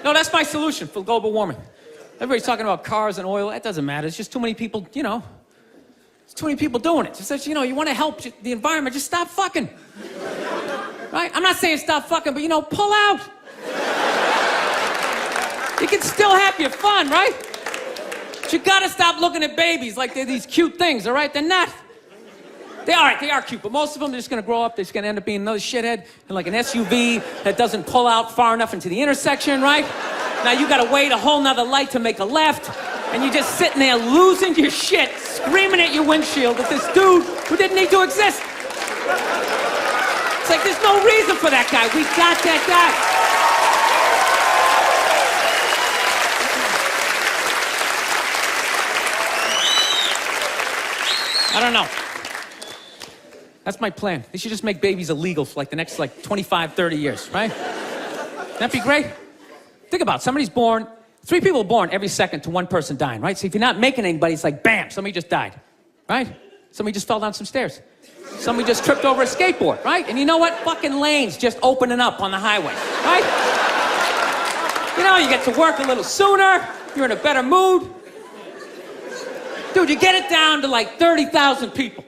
No, that's my solution for global warming. Everybody's talking about cars and oil. That doesn't matter. It's just too many people, you know. There's too many people doing it. Just that, you know, you want to help the environment, just stop fucking. Right? I'm not saying stop fucking, but, you know, pull out. You can still have your fun, right? But you gotta stop looking at babies like they're these cute things, all right? They're not. They are cute, but most of them are just gonna grow up, they're just gonna end up being another shithead in like an SUV that doesn't pull out far enough into the intersection, right? Now you gotta wait a whole nother light to make a left, and you're just sitting there losing your shit, screaming at your windshield at this dude who didn't need to exist. It's like there's no reason for that guy. We got that guy. I don't know. That's my plan. They should just make babies illegal for like the next 25, 30 years, right? That'd be great. Think about it. Somebody's born, 3 people are born every second to 1 person dying, right? So if you're not making anybody, it's like, bam, somebody just died, right? Somebody just fell down some stairs. Somebody just tripped over a skateboard, right? And you know what? Fucking lanes just opening up on the highway, right? You know, you get to work a little sooner, you're in a better mood. Dude, you get it down to like 30,000 people.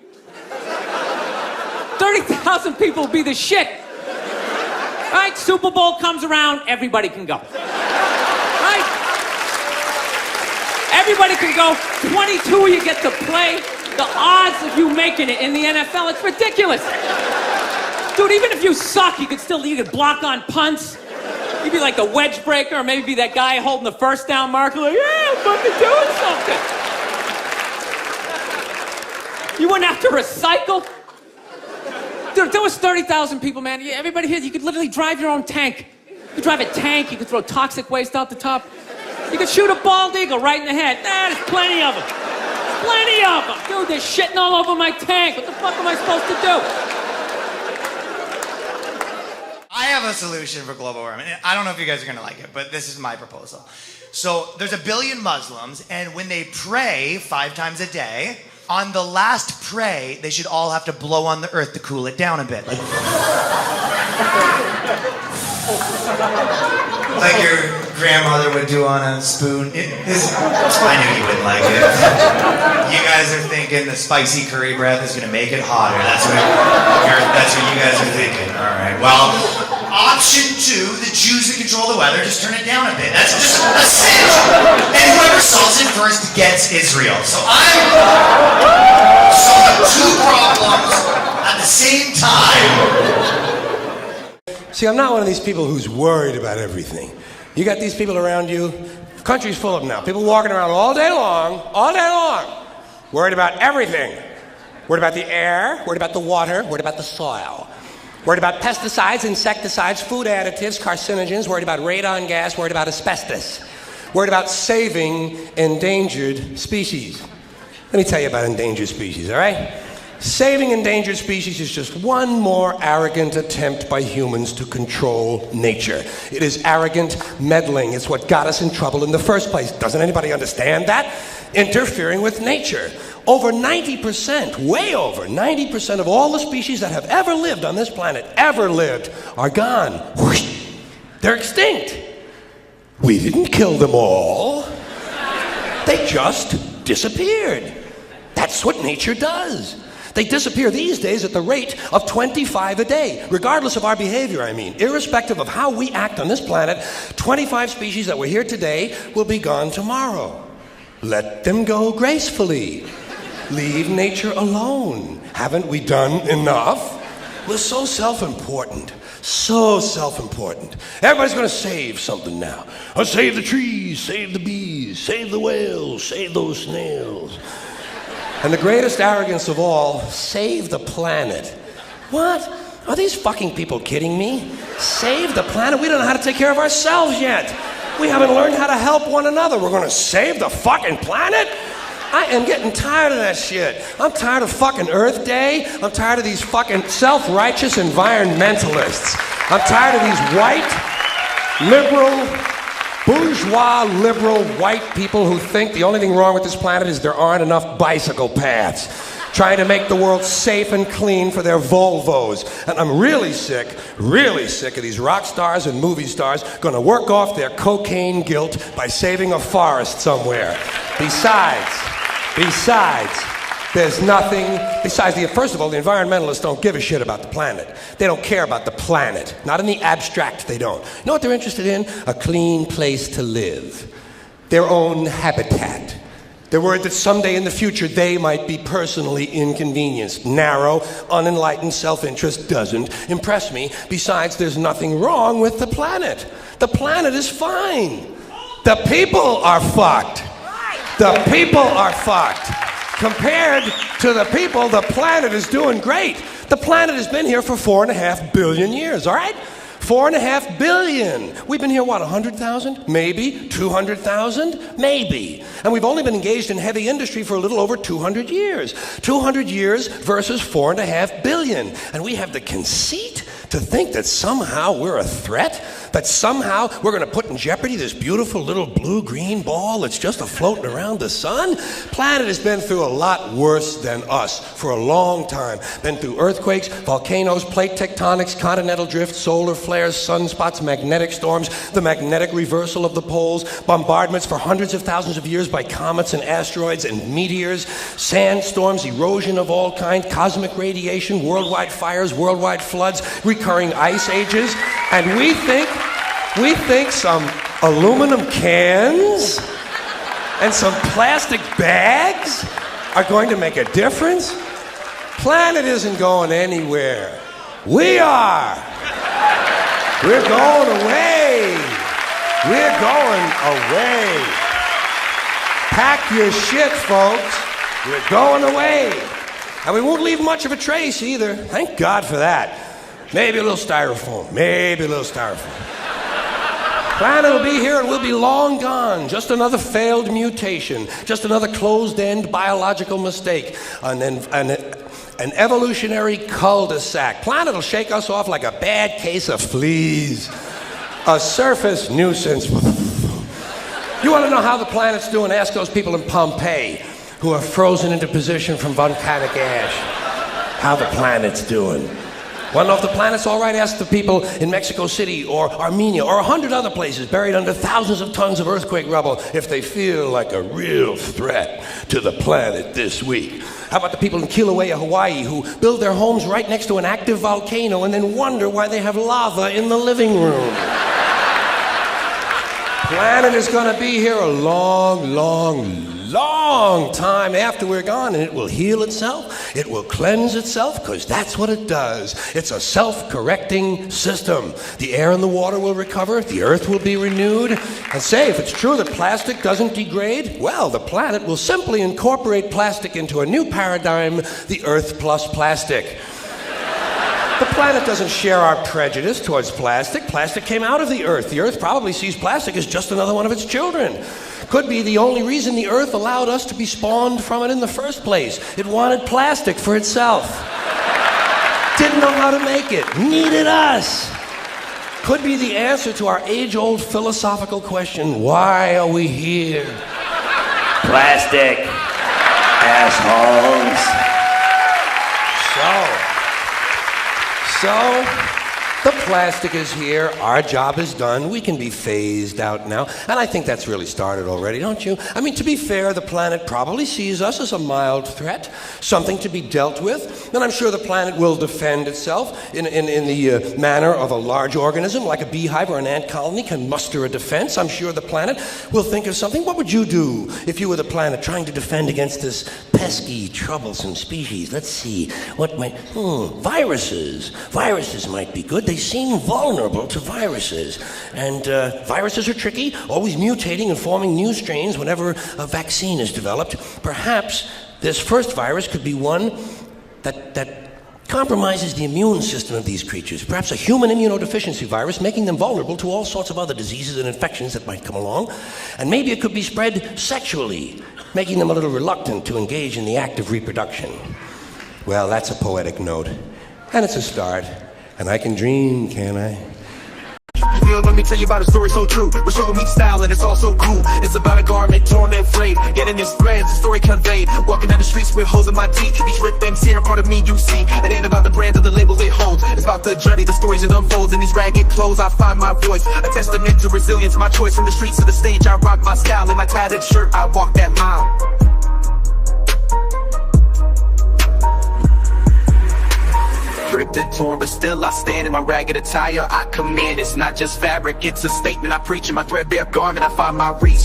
30,000 people will be the shit. Right? Super Bowl comes around, everybody can go. Right? Everybody can go. 22 you get to play. The odds of you making it in the NFL, it's ridiculous. Dude, even if you suck, you could block on punts. You'd be like the wedge breaker, or maybe be that guy holding the first down marker, like, yeah, I'm fucking doing something. You wouldn't have to recycle. Dude, if there was 30,000 people, man, everybody here, you could literally drive your own tank. You could drive a tank, you could throw toxic waste out the top. You could shoot a bald eagle right in the head. There's plenty of them. Plenty of them. Dude, they're shitting all over my tank. What the fuck am I supposed to do? I have a solution for global warming. I don't know if you guys are gonna like it, but this is my proposal. So there's 1 billion Muslims, and when they pray 5 times a day, on the last pray, they should all have to blow on the earth to cool it down a bit. Like your grandmother would do on a spoon. I knew you wouldn't like it. You guys are thinking the spicy curry breath is gonna make it hotter. That's what you guys are thinking. All right, well, option 2, the Jews that control the weather, just turn it down a bit. That's just a cinch. And whoever solves it first gets Israel. So the 2 problems at the same time. See, I'm not one of these people who's worried about everything. You got these people around you, the country's full of them now. People walking around all day long, worried about everything. Worried about the air, worried about the water, worried about the soil. Worried about pesticides, insecticides, food additives, carcinogens, worried about radon gas, worried about asbestos. Worried about saving endangered species. Let me tell you about endangered species, all right? Saving endangered species is just one more arrogant attempt by humans to control nature. It is arrogant meddling. It's what got us in trouble in the first place. Doesn't anybody understand that? Interfering with nature. Over 90%, way over 90% of all the species that have ever lived on this planet, are gone. Whoosh. They're extinct. We didn't kill them all. They just disappeared. That's what nature does. They disappear these days at the rate of 25 a day, regardless of our behavior, I mean. Irrespective of how we act on this planet, 25 species that were here today will be gone tomorrow. Let them go gracefully. Leave nature alone. Haven't we done enough? We're so self-important. So self-important. Everybody's going to save something now. Oh, save the trees, save the bees, save the whales, save those snails. And the greatest arrogance of all, save the planet. What? Are these fucking people kidding me? Save the planet? We don't know how to take care of ourselves yet. We haven't learned how to help one another. We're going to save the fucking planet? I am getting tired of that shit. I'm tired of fucking Earth Day. I'm tired of these fucking self-righteous environmentalists. I'm tired of these white, liberal, bourgeois, liberal, white people who think the only thing wrong with this planet is there aren't enough bicycle paths. trying to make the world safe and clean for their Volvos. And I'm really sick of these rock stars and movie stars gonna work off their cocaine guilt by saving a forest somewhere. Besides, there's nothing, first of all, the environmentalists don't give a shit about the planet. They don't care about the planet. Not in the abstract, they don't. You know what they're interested in? A clean place to live. Their own habitat. They're worried that someday in the future they might be personally inconvenienced. Narrow, unenlightened self-interest doesn't impress me. Besides, there's nothing wrong with the planet. The planet is fine. The people are fucked. The people are fucked. Compared to the people, the planet is doing great. The planet has been here for 4.5 billion years, all right? 4.5 billion. We've been here, what, 100,000? Maybe. 200,000? Maybe. And we've only been engaged in heavy industry for a little over 200 years. 200 years versus 4.5 billion. And we have the conceit to think that somehow we're a threat? That somehow we're going to put in jeopardy this beautiful little blue-green ball that's just floating around the sun? Planet has been through a lot worse than us for a long time. Been through earthquakes, volcanoes, plate tectonics, continental drift, solar flares, sunspots, magnetic storms, the magnetic reversal of the poles, bombardments for hundreds of thousands of years by comets and asteroids and meteors, sandstorms, erosion of all kinds, cosmic radiation, worldwide fires, worldwide floods, recurring ice ages, and we think some aluminum cans and some plastic bags are going to make a difference? Planet isn't going anywhere. We are. We're going away. We're going away. Pack your shit, folks. We're going away. And we won't leave much of a trace either. Thank God for that. Maybe a little styrofoam. Maybe a little styrofoam. Planet will be here and we'll be long gone. Just another failed mutation. Just another closed-end biological mistake. An evolutionary cul-de-sac. Planet will shake us off like a bad case of fleas. A surface nuisance. You want to know how the planet's doing? Ask those people in Pompeii who are frozen into position from volcanic ash. How the planet's doing. Want to know if the planet's all right? Ask the people in Mexico City or Armenia or 100 other places buried under thousands of tons of earthquake rubble if they feel like a real threat to the planet this week. How about the people in Kilauea, Hawaii, who build their homes right next to an active volcano and then wonder why they have lava in the living room? Planet is going to be here a long, long, long time after we're gone, and it will heal itself, it will cleanse itself, because that's what it does. It's a self-correcting system. The air and the water will recover, the earth will be renewed, and say, if it's true that plastic doesn't degrade, well, the planet will simply incorporate plastic into a new paradigm, the Earth plus plastic. The planet doesn't share our prejudice towards plastic. Plastic came out of the Earth. The Earth probably sees plastic as just another one of its children. Could be the only reason the Earth allowed us to be spawned from it in the first place. It wanted plastic for itself. Didn't know how to make it. Needed us. Could be the answer to our age-old philosophical question, why are we here? Plastic. Assholes. So, the plastic is here, our job is done, we can be phased out now, and I think that's really started already, don't you? I mean, to be fair, the planet probably sees us as a mild threat, something to be dealt with, and I'm sure the planet will defend itself in the manner of a large organism, like a beehive or an ant colony can muster a defense. I'm sure the planet will think of something. What would you do if you were the planet trying to defend against this pesky, troublesome species? Let's see, what might, viruses. Viruses might be good. They seem vulnerable to viruses. And viruses are tricky, always mutating and forming new strains whenever a vaccine is developed. Perhaps this first virus could be one that compromises the immune system of these creatures. Perhaps a human immunodeficiency virus, making them vulnerable to all sorts of other diseases and infections that might come along. And maybe it could be spread sexually, making them a little reluctant to engage in the act of reproduction. Well, that's a poetic note. And it's a start. And I can dream, can't I? real, let me tell you about a story so true. We're showing me style and it's all so cool. It's about a garment torn and frayed, getting this threads, the story conveyed. Walking down the streets with holes in my teeth. Each ripped things here, part of me you see. It ain't about the brand or the label it holds. It's about the journey, the stories it unfolds. In these ragged clothes I find my voice, a testament to resilience. My choice from the streets to the stage, I rock my style. In my tattered shirt, I walk that mile. Ripped and torn, but still I stand in my ragged attire. I command, it's not just fabric, it's a statement I preach. In my threadbare garment, I find my reach.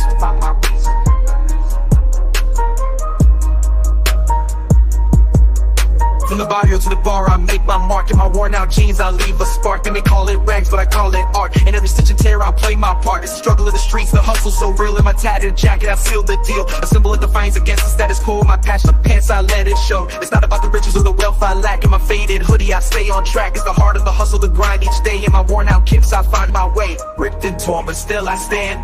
From the barrio to the bar, I make my mark. In my worn out jeans, I leave a spark. They may call it rags, but I call it art. In every stitch and tear, I play my part. It's the struggle of the streets, the hustle so real. In my tattered jacket, I seal the deal. A symbol of defiance against the status quo. My passion of pants, I let it show. It's not about the riches or the wealth I lack. In my faded hoodie, I stay on track. It's the heart of the hustle, the grind each day. In my worn out kicks, I find my way. Ripped and torn, but still I stand.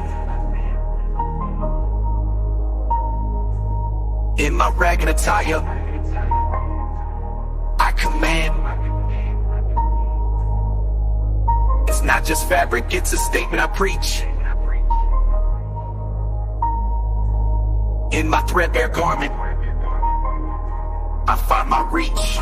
In my ragged attire, I command. It's not just fabric, it's a statement I preach. In my threadbare garment, I find my reach.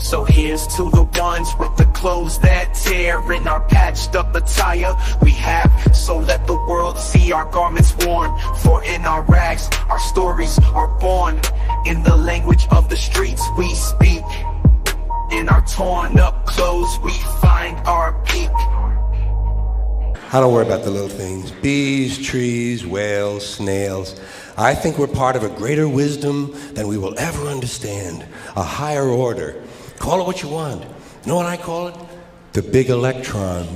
So here's to the ones with the clothes that tear. In our patched up attire we have, so let the world see our garments worn. For in our rags, our stories are born. In the language of the streets we speak. In our torn up clothes we find our peak. I don't worry about the little things. Bees, trees, whales, snails. I think we're part of a greater wisdom than we will ever understand. A higher order. Call it what you want. You know what I call it? The big electron.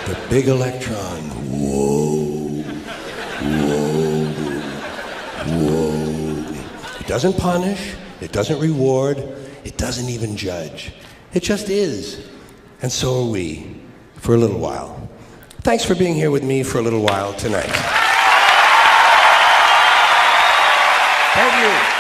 The big electron. Whoa. Whoa. Whoa. It doesn't punish. It doesn't reward. It doesn't even judge. It just is. And so are we. For a little while. Thanks for being here with me for a little while tonight. Thank you.